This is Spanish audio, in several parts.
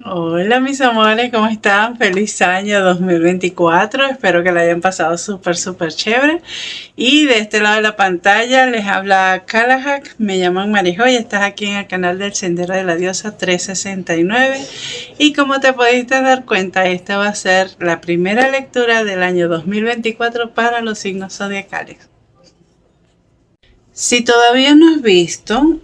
Hola mis amores, ¿cómo están? Feliz año 2024. Espero que la hayan pasado súper chévere. Y de este lado de la pantalla les habla Kalahak. Me llaman Marijo y estás aquí en el canal del Sendero de la Diosa 369. Y como te pudiste dar cuenta, esta va a ser la primera lectura del año 2024 para los signos zodiacales. Si todavía no has visto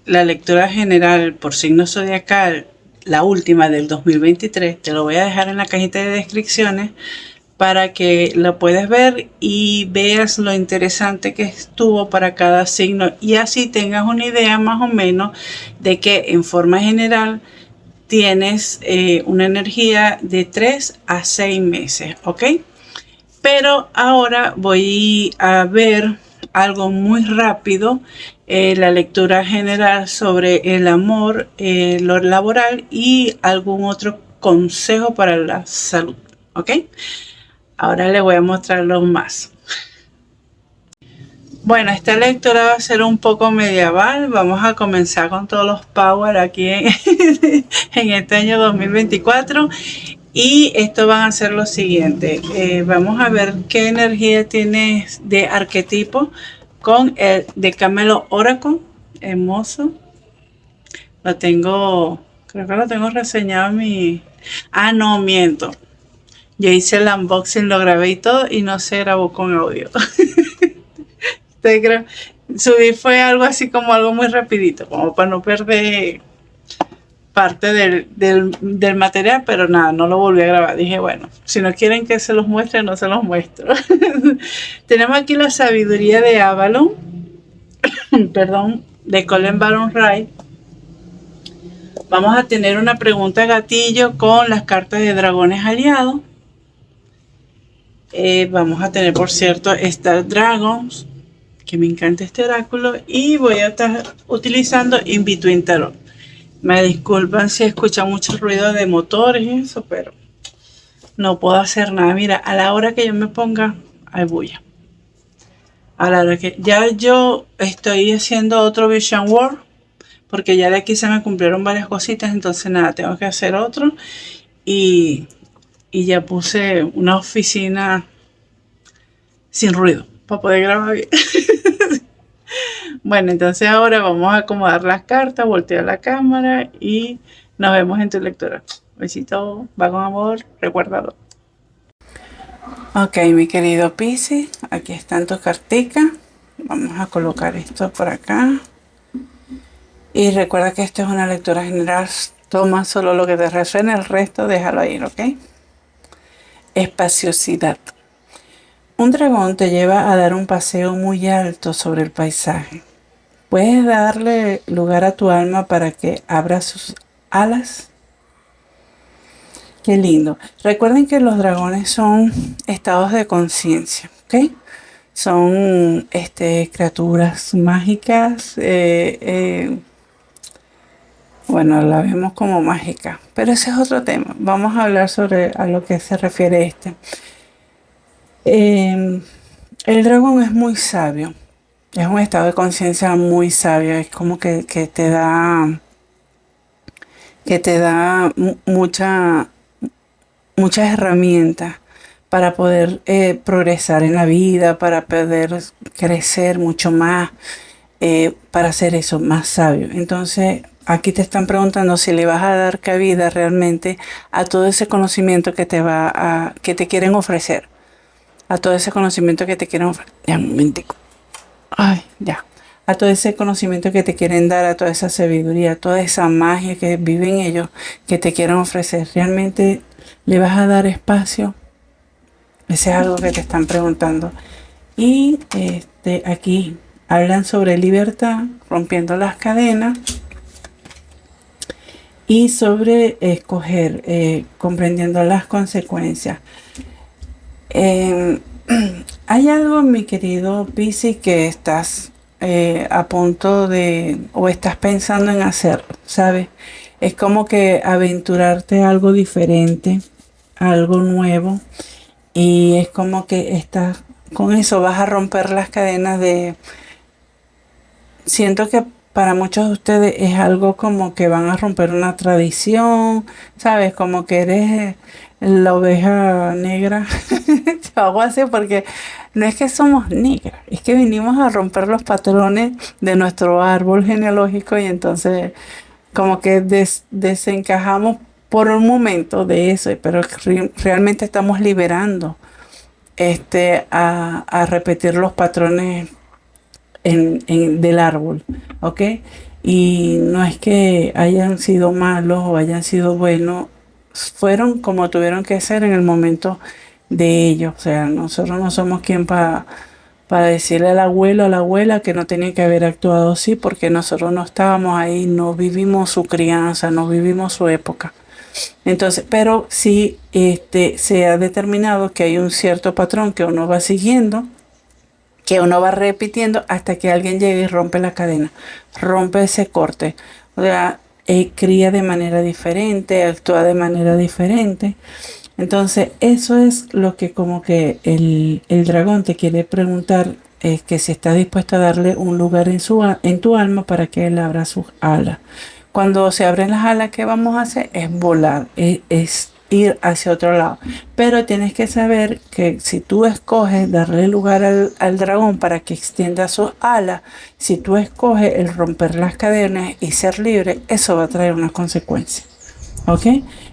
la lectura general por signo zodiacal, la última del 2023, te lo voy a dejar en la cajita de descripciones para que lo puedas ver y veas lo interesante que estuvo para cada signo y así tengas una idea más o menos de que en forma general tienes una energía de 3 a 6 meses, ¿ok? Pero ahora voy a ver algo muy rápido, la lectura general sobre el amor, lo laboral y algún otro consejo para la salud, ¿ok? Ahora les voy a mostrar los más. Bueno, esta lectura va a ser un poco medieval. Vamos a comenzar con todos los power aquí en este año 2024. Y esto van a ser lo siguiente. Vamos a ver qué energía tienes de arquetipo con el de Camelo Oracle. Hermoso. Lo tengo, creo que lo tengo reseñado en mi... Ah, no, miento. Yo hice el unboxing, lo grabé y todo y no se grabó con audio. Subí fue algo así como algo muy rapidito, como para no perder parte del material, pero nada, no lo volví a grabar. Dije, bueno, si no quieren que se los muestre, no se los muestro. Tenemos aquí la sabiduría de Avalon, perdón, de Colin Baron Wright. Vamos a tener una pregunta gatillo con las cartas de dragones aliados. Vamos a tener, por cierto, Star Dragons, que me encanta este oráculo, y voy a estar utilizando In Between Tarot. Me disculpan si escuchan mucho ruido de motores y eso, pero no puedo hacer nada. Mira, a la hora que yo me ponga, hay bulla. A la hora que ya yo estoy haciendo otro Vision World, porque ya de aquí se me cumplieron varias cositas, entonces nada, tengo que hacer otro. Y ya puse una oficina sin ruido para poder grabar bien. Bueno, entonces ahora vamos a acomodar las cartas, voltear la cámara y nos vemos en tu lectura. Besito, va con amor, recuérdalo. Ok, mi querido Piscis, aquí están tus carticas. Vamos a colocar esto por acá. Y recuerda que esto es una lectura general. Toma solo lo que te resuene, el resto déjalo ir, ¿ok? Espaciosidad. Un dragón te lleva a dar un paseo muy alto sobre el paisaje. ¿Puedes darle lugar a tu alma para que abra sus alas? Qué lindo. Recuerden que los dragones son estados de conciencia, ¿ok? Son criaturas mágicas. Bueno, la vemos como mágica, pero ese es otro tema. Vamos a hablar sobre a lo que se refiere este. El dragón es muy sabio. Es un estado de conciencia muy sabio. Es como que te da muchas herramientas para poder progresar en la vida, para poder crecer mucho más, para hacer eso más sabio. Entonces, aquí te están preguntando si le vas a dar cabida realmente a todo ese conocimiento que te quieren ofrecer. A todo ese conocimiento que te quieren ofrecer. Ya, un momentico. Ay, ya. A todo ese conocimiento que te quieren dar, a toda esa sabiduría, a toda esa magia que viven ellos, que te quieren ofrecer. ¿Realmente le vas a dar espacio? Ese es algo que te están preguntando. Y aquí hablan sobre libertad, rompiendo las cadenas. Y sobre escoger, comprendiendo las consecuencias. Hay algo, mi querido Piscis, que estás a punto de, o estás pensando en hacer, ¿sabes? Es como que aventurarte a algo diferente, algo nuevo, y es como que con eso vas a romper las cadenas de... Siento que para muchos de ustedes es algo como que van a romper una tradición, ¿sabes? Como que eres la oveja negra, o algo así, porque no es que somos negras, es que vinimos a romper los patrones de nuestro árbol genealógico y entonces como que desencajamos por un momento de eso, pero realmente estamos liberando a repetir los patrones del árbol, ¿ok? Y no es que hayan sido malos o hayan sido buenos, fueron como tuvieron que ser en el momento de ellos. O sea, nosotros no somos quien para decirle al abuelo o a la abuela que no tenía que haber actuado así, porque nosotros no estábamos ahí, no vivimos su crianza, no vivimos su época. Entonces, pero sí se ha determinado que hay un cierto patrón que uno va siguiendo, que uno va repitiendo hasta que alguien llegue y rompe la cadena, rompe ese corte. O sea, cría de manera diferente, actúa de manera diferente. Entonces, eso es lo que como que el dragón te quiere preguntar, es que si estás dispuesto a darle un lugar en tu alma para que él abra sus alas. Cuando se abren las alas, ¿qué vamos a hacer? Es volar, es ir hacia otro lado. Pero tienes que saber que si tú escoges darle lugar al dragón para que extienda sus alas, si tú escoges el romper las cadenas y ser libre, eso va a traer una consecuencia. ¿Ok?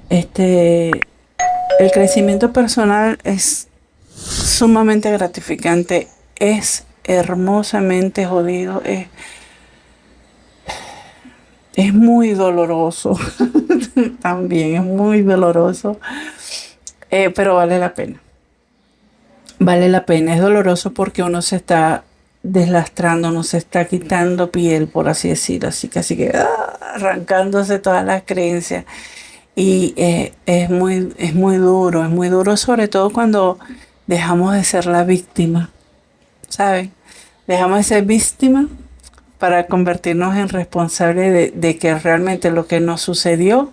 El crecimiento personal es sumamente gratificante, es hermosamente jodido, es muy doloroso. También es muy doloroso, pero vale la pena. Vale la pena, es doloroso porque uno se está deslastrando, uno se está quitando piel, por así decirlo, así casi que arrancándose todas las creencias. Y es muy duro, sobre todo cuando dejamos de ser la víctima, ¿sabes? Dejamos de ser víctima para convertirnos en responsables de que realmente lo que nos sucedió,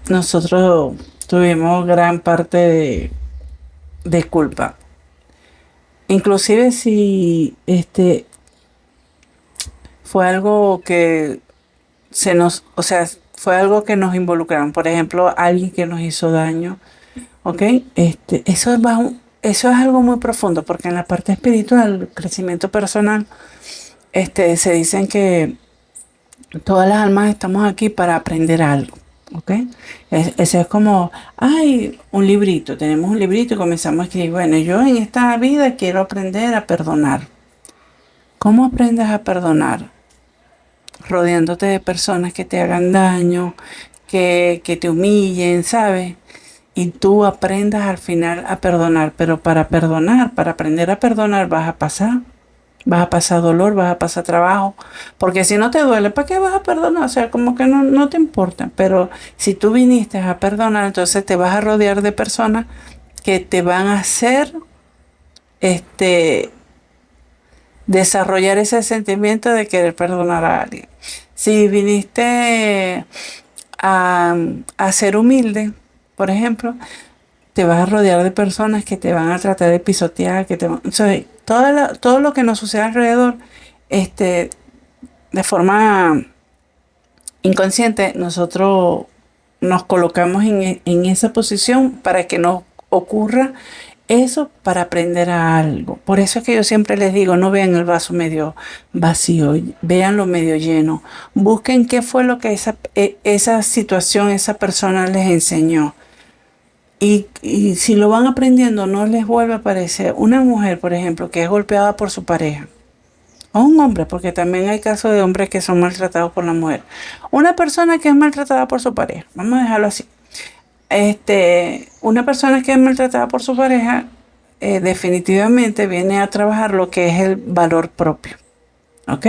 nosotros tuvimos gran parte de culpa. Inclusive si fue algo que o sea, fue algo que nos involucraron. Por ejemplo, alguien que nos hizo daño, ¿ok? Eso es algo muy profundo, porque en la parte espiritual, el crecimiento personal, se dicen que todas las almas estamos aquí para aprender algo, ¿ok? Eso es como, hay un librito, tenemos un librito y comenzamos a escribir, bueno, yo en esta vida quiero aprender a perdonar. ¿Cómo aprendes a perdonar? Rodeándote de personas que te hagan daño, que te humillen, ¿sabes? Y tú aprendas al final a perdonar, pero para perdonar, para aprender a perdonar vas a pasar dolor, vas a pasar trabajo, porque si no te duele, ¿para qué vas a perdonar? O sea, como que no te importa, pero si tú viniste a perdonar, entonces te vas a rodear de personas que te van a hacer, desarrollar ese sentimiento de querer perdonar a alguien. Si viniste a ser humilde, por ejemplo, te vas a rodear de personas que te van a tratar de pisotear, o sea, todo lo que nos sucede alrededor, de forma inconsciente, nosotros nos colocamos en esa posición para que nos ocurra eso, para aprender a algo. Por eso es que yo siempre les digo, no vean el vaso medio vacío, véanlo medio lleno. Busquen qué fue lo que esa situación, esa persona les enseñó. Y si lo van aprendiendo, no les vuelve a aparecer. Una mujer, por ejemplo, que es golpeada por su pareja, o un hombre, porque también hay casos de hombres que son maltratados por la mujer. Una persona que es maltratada por su pareja, vamos a dejarlo así. Una persona que es maltratada por su pareja, definitivamente viene a trabajar lo que es el valor propio. ¿Ok?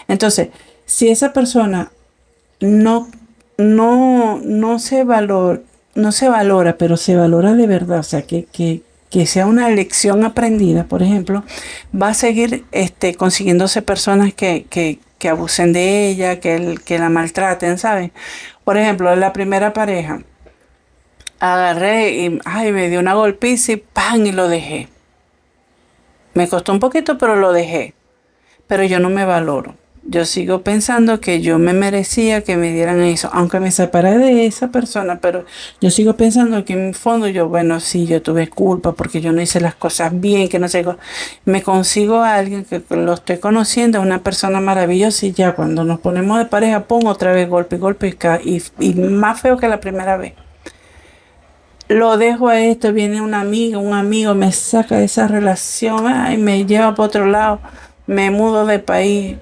Entonces, si esa persona no, no se valora, pero se valora de verdad, o sea, que sea una lección aprendida, por ejemplo, va a seguir consiguiéndose personas que abusen de ella, que la maltraten, ¿sabes? Por ejemplo, la primera pareja, agarré y me dio una golpiza y ¡pam! Y lo dejé. Me costó un poquito, pero lo dejé. Pero yo no me valoro. Yo sigo pensando que yo me merecía que me dieran eso, aunque me separé de esa persona, pero yo sigo pensando que en mi fondo yo, bueno, sí, yo tuve culpa porque yo no hice las cosas bien, que no sé, me consigo a alguien que lo estoy conociendo, una persona maravillosa y ya cuando nos ponemos de pareja, pongo otra vez golpe, golpe y más feo que la primera vez. Lo dejo a esto, viene una amiga, un amigo, me saca de esa relación, ay, me lleva para otro lado, me mudo de país.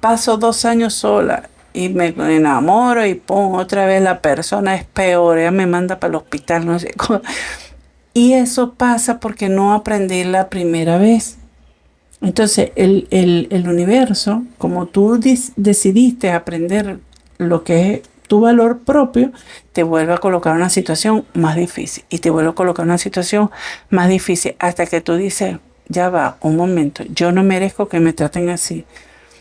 Paso 2 años sola y me enamoro y pum, otra vez la persona es peor, ella me manda para el hospital, no sé cómo. Y eso pasa porque no aprendí la primera vez. Entonces, el universo, como tú decidiste aprender lo que es tu valor propio, te vuelve a colocar una situación más difícil y te vuelve a colocar una situación más difícil hasta que tú dices, ya va, un momento, yo no merezco que me traten así.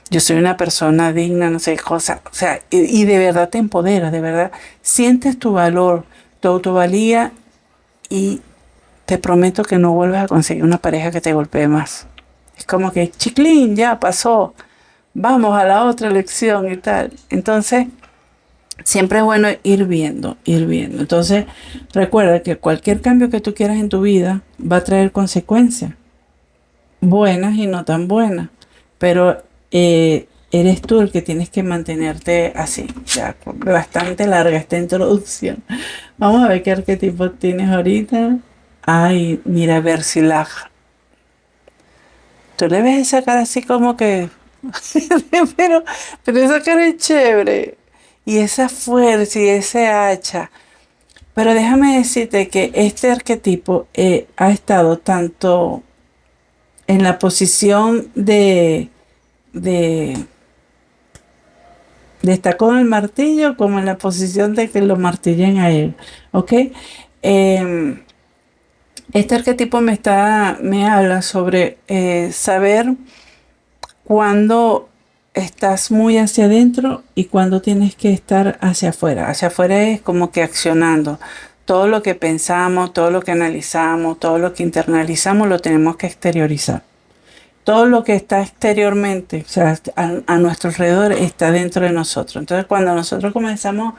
Yo soy una persona digna, no sé, cosa, o sea, y de verdad te empoderas, de verdad sientes tu valor, tu autovalía y te prometo que no vuelves a conseguir una pareja que te golpee más. Es como que, chiclín, ya pasó, vamos a la otra lección y tal. Entonces, siempre es bueno ir viendo, ir viendo. Entonces, recuerda que cualquier cambio que tú quieras en tu vida va a traer consecuencias, buenas y no tan buenas, pero eres tú el que tienes que mantenerte así. Ya, bastante larga esta introducción. Vamos a ver qué arquetipo tienes ahorita. Ay, mira, Versilag. Tú le ves esa cara así como que... pero, pero esa cara es chévere. Y esa fuerza y ese hacha. Pero déjame decirte que este arquetipo ha estado tanto en la posición de, de estar con el martillo como en la posición de que lo martillen a él. ¿Ok? Eh, este arquetipo me habla sobre saber cuándo estás muy hacia adentro y cuándo tienes que estar hacia afuera. Hacia afuera es como que accionando. Todo lo que pensamos, todo lo que analizamos, todo lo que internalizamos lo tenemos que exteriorizar. Todo lo que está exteriormente, o sea, a nuestro alrededor, está dentro de nosotros. Entonces, cuando nosotros comenzamos,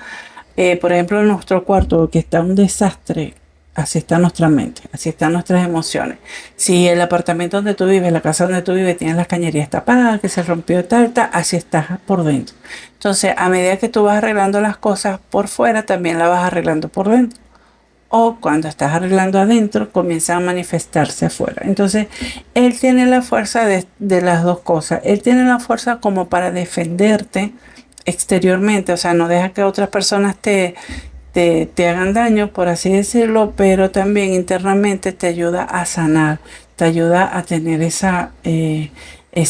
por ejemplo, en nuestro cuarto, que está un desastre, así está nuestra mente, así están nuestras emociones. Si el apartamento donde tú vives, la casa donde tú vives, tienes las cañerías tapadas, que se rompió tal, tal, así estás por dentro. Entonces, a medida que tú vas arreglando las cosas por fuera, también las vas arreglando por dentro. O cuando estás arreglando adentro, comienza a manifestarse afuera. Entonces, él tiene la fuerza de las dos cosas. Él tiene la fuerza como para defenderte exteriormente, o sea, no deja que otras personas te hagan daño, por así decirlo, pero también internamente te ayuda a sanar, te ayuda a tener esa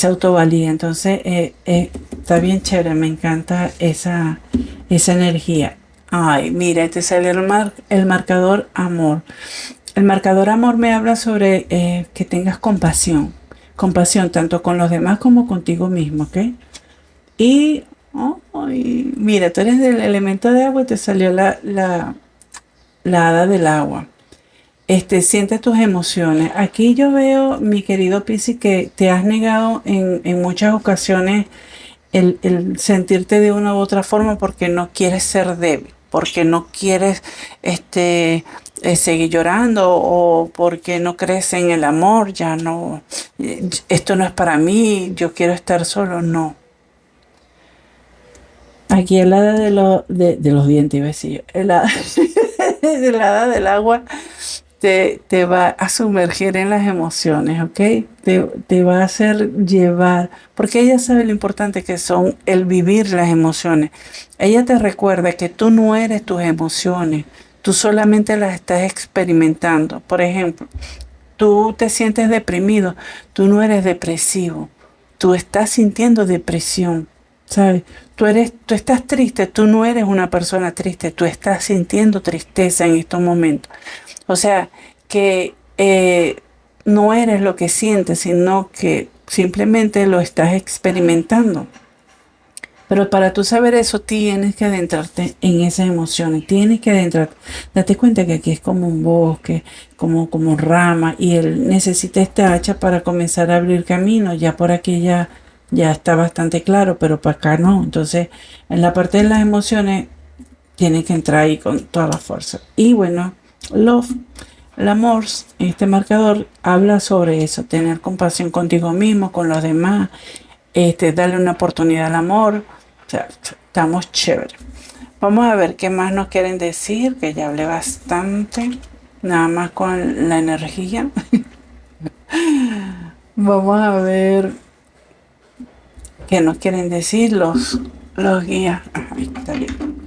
autovalía. Entonces, está bien chévere, me encanta esa energía. Ay, mira, te sale el marcador amor. El marcador amor me habla sobre que tengas compasión. Compasión tanto con los demás como contigo mismo, ¿ok? Y, ay, mira, tú eres del elemento de agua y te salió la hada del agua. Siente tus emociones. Aquí yo veo, mi querido Piscis, que te has negado en muchas ocasiones el sentirte de una u otra forma porque no quieres ser débil, porque no quieres seguir llorando o porque no crees en el amor, ya no, esto no es para mí, yo quiero estar solo, no. Aquí el hada de los dientes, iba a decir, el hada, el hada del agua te va a sumergir en las emociones, ¿ok? Te va a hacer llevar, porque ella sabe lo importante que son el vivir las emociones. Ella te recuerda que tú no eres tus emociones, tú solamente las estás experimentando. Por ejemplo, tú te sientes deprimido, tú no eres depresivo, tú estás sintiendo depresión, ¿sabes? Tú estás triste, tú no eres una persona triste, tú estás sintiendo tristeza en estos momentos. O sea, que no eres lo que sientes, sino que simplemente lo estás experimentando. Pero para tú saber eso, tienes que adentrarte en esas emociones, tienes que adentrarte. Date cuenta que aquí es como un bosque, como rama, y él necesita esta hacha para comenzar a abrir camino. Ya por aquí ya está bastante claro, pero para acá no. Entonces, en la parte de las emociones, tiene que entrar ahí con toda la fuerza. Y bueno, love, el amor, este marcador habla sobre eso, tener compasión contigo mismo, con los demás, darle una oportunidad al amor. O sea, estamos chéveres. Vamos a ver qué más nos quieren decir, que ya hablé bastante, nada más con la energía. Vamos a ver qué nos quieren decir los guías. Ajá, está bien.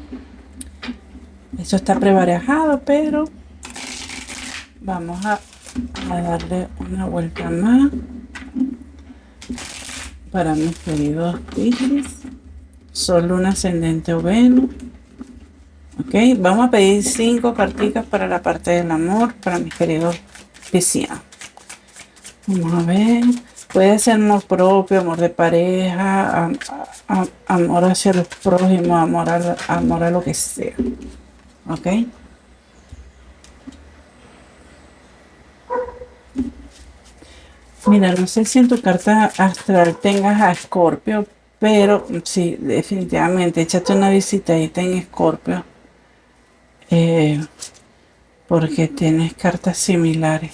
Eso está prebarajado, pero vamos a darle una vuelta más para mis queridos Piscis. Sol, Luna, Ascendente o Venus. Ok, vamos a pedir 5 carticas para la parte del amor para mis queridos piscianos. Vamos a ver. Puede ser amor propio, amor de pareja, amor hacia los prójimos, amor a lo que sea. Ok. Mira, no sé si en tu carta astral tengas a Escorpio, pero sí, definitivamente, échate una visitadita en Escorpio, porque tienes cartas similares.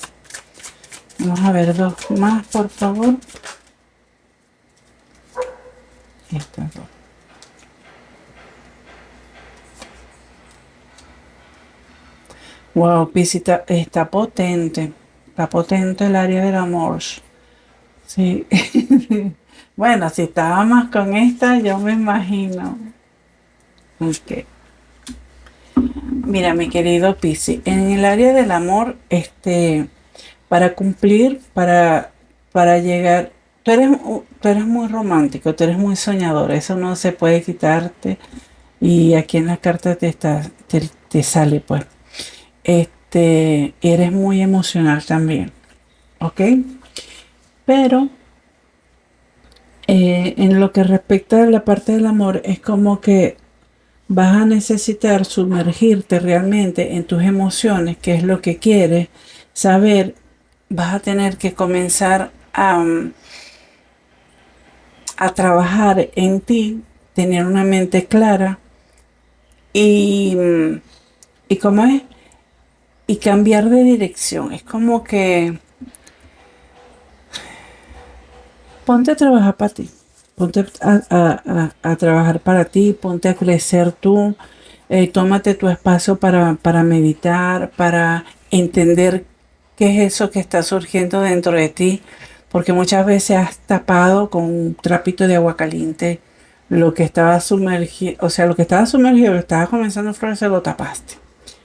Vamos a ver 2 más, por favor. Estas 2. Wow, Piscis, está potente. Está potente el área del amor. Sí. Bueno, si estaba más con esta, yo me imagino. Ok. Mira, mi querido Piscis, en el área del amor, para cumplir, para llegar, tú eres muy romántico, tú eres muy soñador, eso no se puede quitarte. Y aquí en la carta te sale, pues. Eres muy emocional también, ¿ok? Pero en lo que respecta a la parte del amor, es como que vas a necesitar sumergirte realmente en tus emociones, que es lo que quieres saber. Vas a tener que comenzar a trabajar en ti, tener una mente clara y, y ¿cómo es? Y cambiar de dirección. Es como que ponte a trabajar para ti. Ponte a trabajar para ti, ponte a crecer tú, tómate tu espacio para meditar, para entender qué es eso que está surgiendo dentro de ti, porque muchas veces has tapado con un trapito de agua caliente lo que estaba sumergido, o sea, lo que estaba sumergido, lo estaba comenzando a florecer, lo tapaste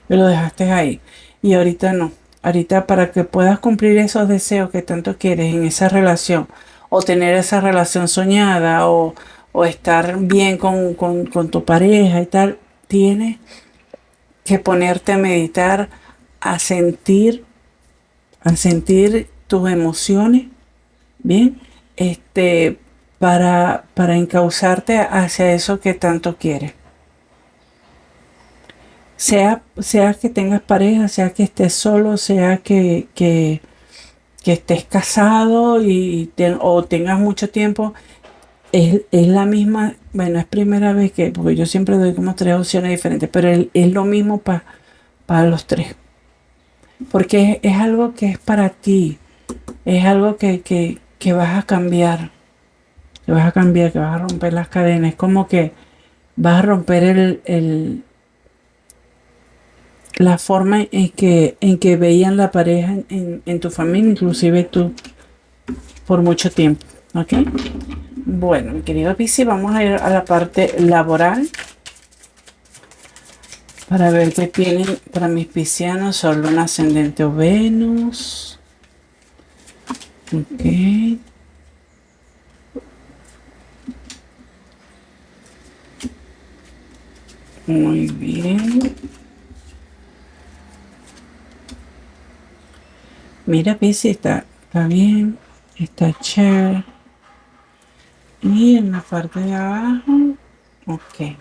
y lo dejaste ahí. Y ahorita no. Ahorita para que puedas cumplir esos deseos que tanto quieres en esa relación, o tener esa relación soñada, o estar bien con tu pareja y tal, tienes que ponerte a meditar, a sentir, a sentir tus emociones, ¿bien? Para encauzarte hacia eso que tanto quieres. Sea que tengas pareja, sea que estés solo, sea que estés casado o tengas mucho tiempo, es la misma. Bueno, es primera vez porque yo siempre doy como 3 opciones diferentes, pero es lo mismo para los 3. Porque es algo que es para ti, es algo que vas a cambiar, que vas a cambiar, que vas a romper las cadenas, es como que vas a romper la forma en que veían la pareja en tu familia, inclusive tú, por mucho tiempo. ¿Ok? Bueno, mi querido Piscis, vamos a ir a la parte laboral para ver qué tienen para mis piscianos. Sol, Luna, Ascendente o Venus. Ok. Muy bien. Mira, Piscis, está bien. Está chévere. Y en la parte de abajo. Ok.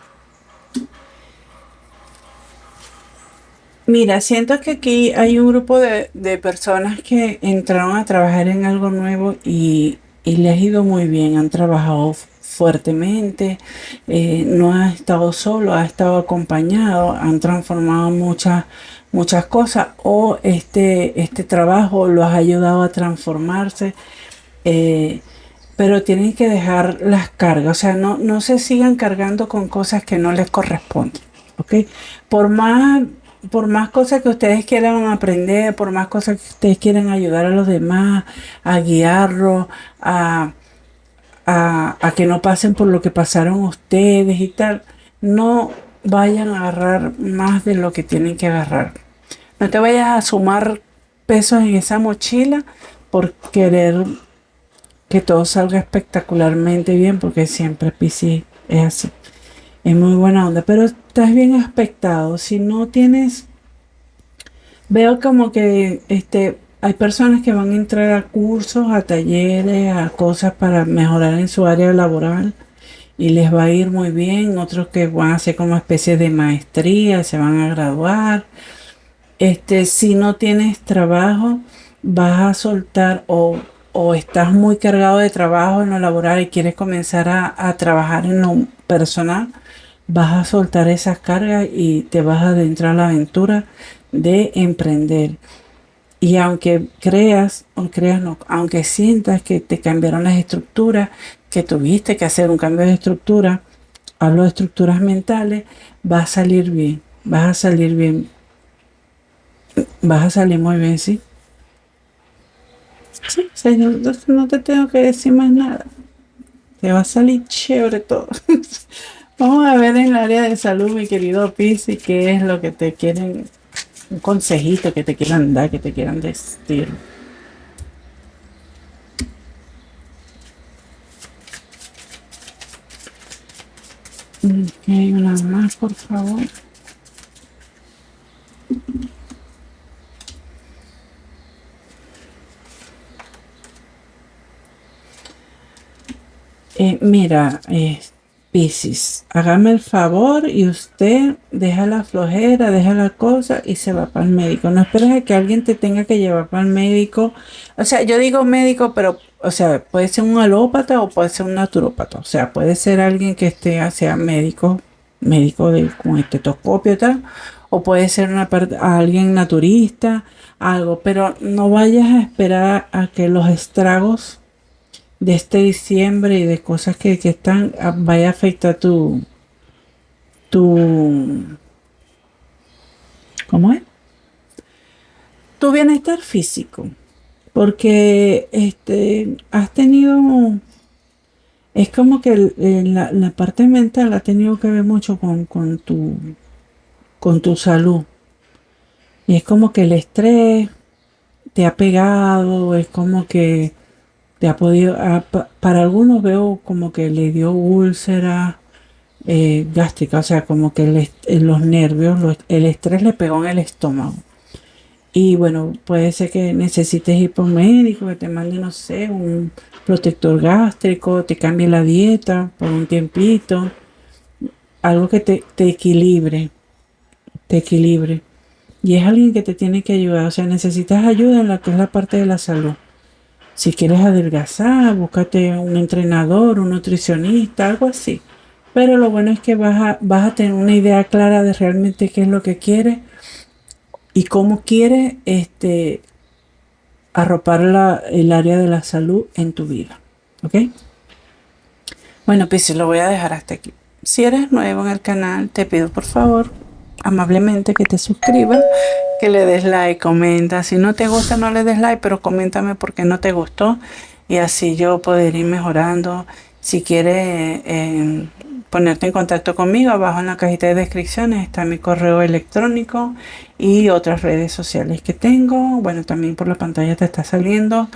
Mira, siento que aquí hay un grupo de personas que entraron a trabajar en algo nuevo y y le ha ido muy bien. Han trabajado fuertemente, no ha estado solo, ha estado acompañado, han transformado muchas cosas o este trabajo los ha ayudado a transformarse. eh, pero tienen que dejar las cargas, o sea, no se sigan cargando con cosas que no les corresponden, ¿ok? Por más, por más cosas que ustedes quieran aprender, por más cosas que ustedes quieran ayudar a los demás, a guiarlos, a, a que no pasen por lo que pasaron ustedes y tal, no vayan a agarrar más de lo que tienen que agarrar. No te vayas a sumar pesos en esa mochila por querer que todo salga espectacularmente bien, porque siempre Piscis es así. Es muy buena onda, pero estás bien aspectado. Si no tienes, veo como que hay personas que van a entrar a cursos, a talleres, a cosas para mejorar en su área laboral y les va a ir muy bien. Otros que van a hacer como especie de maestría, se van a graduar. Si no tienes trabajo, vas a soltar o estás muy cargado de trabajo en lo laboral y quieres comenzar a trabajar en lo personal, vas a soltar esas cargas y te vas a adentrar a la aventura de emprender. Y aunque creas o creas no, aunque sientas que te cambiaron las estructuras, que tuviste que hacer un cambio de estructura, hablo de estructuras mentales, va a salir bien, vas a salir bien. Vas a salir muy bien, ¿sí? Sí, señor, entonces no te tengo que decir más nada. Te va a salir chévere todo. Vamos a ver en el área de salud, mi querido Pisi, qué es lo que te quieren, un consejito que te quieran dar, que te quieran decir. Ok, una más, por favor. Mira, Piscis, hágame el favor y usted deja la flojera, deja la cosa y se va para el médico. No esperes a que alguien te tenga que llevar para el médico. O sea, yo digo médico, pero, o sea, puede ser un alópata o puede ser un naturópata. O sea, puede ser alguien que sea médico, con estetoscopio y tal, o puede ser alguien naturista, algo, pero no vayas a esperar a que los estragos de este diciembre y de cosas que están, vaya a afectar tu, ¿cómo es? Tu bienestar físico. Porque has tenido, es como que la parte mental ha tenido que ver mucho con tu salud. Y es como que el estrés te ha pegado, es como que te ha podido, para algunos veo como que le dio úlcera gástrica, o sea, como que los nervios, el estrés le pegó en el estómago. Y bueno, puede ser que necesites ir por un médico, que te mande, no sé, un protector gástrico, te cambie la dieta por un tiempito, algo que te equilibre, te equilibre. Y es alguien que te tiene que ayudar, o sea, necesitas ayuda en la que es la parte de la salud. Si quieres adelgazar, búscate un entrenador, un nutricionista, algo así. Pero lo bueno es que vas a tener una idea clara de realmente qué es lo que quieres y cómo quieres arropar el área de la salud en tu vida. ¿Ok? Bueno, pues lo voy a dejar hasta aquí. Si eres nuevo en el canal, te pido por favor, amablemente, que te suscribas, que le des like, comenta. Si no te gusta, no le des like, pero coméntame por qué no te gustó y así yo poder ir mejorando. Si quieres ponerte en contacto conmigo, abajo en la cajita de descripciones está mi correo electrónico y otras redes sociales que tengo. Bueno, también por la pantalla te está saliendo.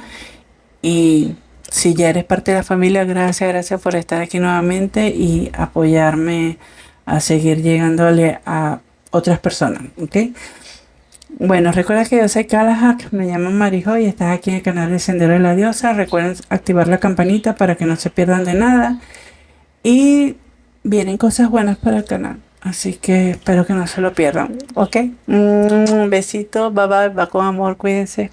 Y si ya eres parte de la familia, gracias por estar aquí nuevamente y apoyarme a seguir llegándole a otras personas, ¿ok? Bueno, recuerda que yo soy Kalahak, me llamo Marijo y estás aquí en el canal de Sendero de la Diosa. Recuerden activar la campanita para que no se pierdan de nada. Y vienen cosas buenas para el canal, así que espero que no se lo pierdan, ¿ok? Un besito, bye bye, va con amor, cuídense.